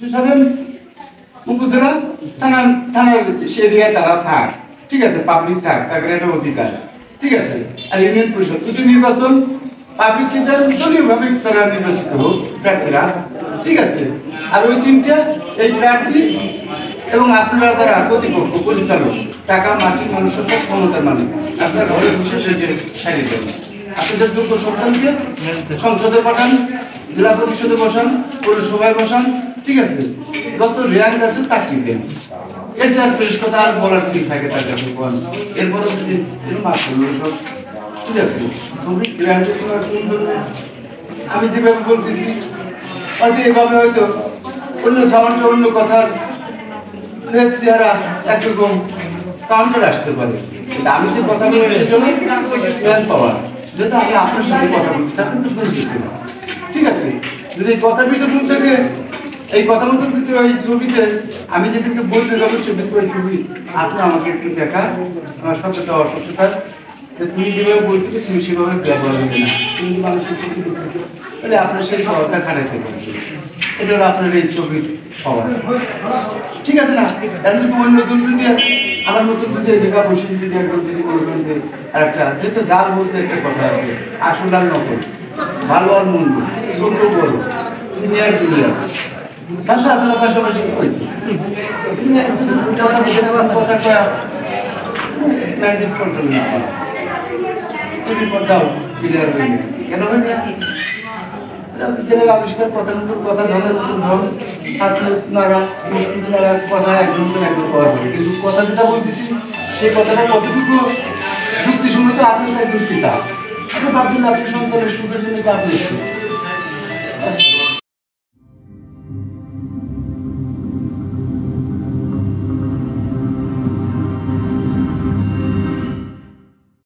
জানেন উপজেলা থানার সে এরিয়ায় তারা থাক, ঠিক আছে, পাবলিক থাক, তাদের একটা অধিকার, ঠিক আছে। আর ইউনিয়ন পরিষদ দুটো নির্বাচন পাবলিক কি দলীয়ভাবে তারা নির্বাচিত হোক প্রার্থীরা, ঠিক আছে। আর ওই তিনটা এই প্রার্থী এবং আপনারা যারা প্রতিপক্ষ পরিচালক টাকা মাসিক মনুষ্য ক্ষমতার মালিক, আপনারা ঘরে বসে সারিয়ে দেবেন। আপনাদের যোগ্য সন্তানকে সংসদে পাঠান, জেলা পরিষদে বসান, পৌরসভায় বসান, ঠিক আছে। যত র্যাঙ্ক আছে চাকরি দেন। এটা আর বেশ কথা আর বলার কি থাকে তার কাছে বল। এরপরও যদি মাফ করলো সব, ঠিক আছে। আমি যেভাবে বলতেছি হয়তো এভাবে হয়তো অন্য সামান্য অন্য কথা চেহারা একরকম কাউন্টার আসতে পারে, কিন্তু আমি যে কথা বলি জ্ঞান পাওয়ার, যেহেতু আমি আপনার সাথে কথা বলছি তা কিন্তু শুনতেছি না, ঠিক আছে। যদি এই কথার ভিতরে ভুল থাকে, এই কথা মতো যদি ওই ছবিতে আমি যেদিকে বলতে যাবো সেদিকে ওই ছবি আপনি আমাকে একটু দেখা, আমার সত্যতা অসত্যতা, তুমি যেভাবে বলতেছি তুমি সেভাবে ব্যবহার হবে না, তুমি মানুষের প্রতি তাহলে আপনার সেই পাওয়ারটা খাটাইতে পারবে। এটা হলো আপনার এই ছবির পাওয়ার, ঠিক আছে না। তার যদি অন্য জন যদি আমার মতন যদি জায়গা বসে যদি একদম যদি বলবেন যে আর একটা যেহেতু যার বলতে একটা কথা আছে, আসল আর নকল, ভালো আর মন্দ, ছোট বড়, সিনিয়র জুনিয়র, তার সাথে পাশাপাশি ওই কথা কয়া ম্যানেজ কন্ট্রোল দাও ক্লিয়ার হয়ে গেছে কেন হয় না। বিজ্ঞানের আবিষ্কার কথার উপর কথা, ধনের উপর ধন, হাত নাড়া কথা একজন একজন করা হবে, কিন্তু কথা যেটা বলতেছি সেই কথাটা কতটুকু যুক্তিসম্মত আপনি একজন পিতা, আপনি ভাবছেন আপনি সন্তানের সুখের জন্য আপনি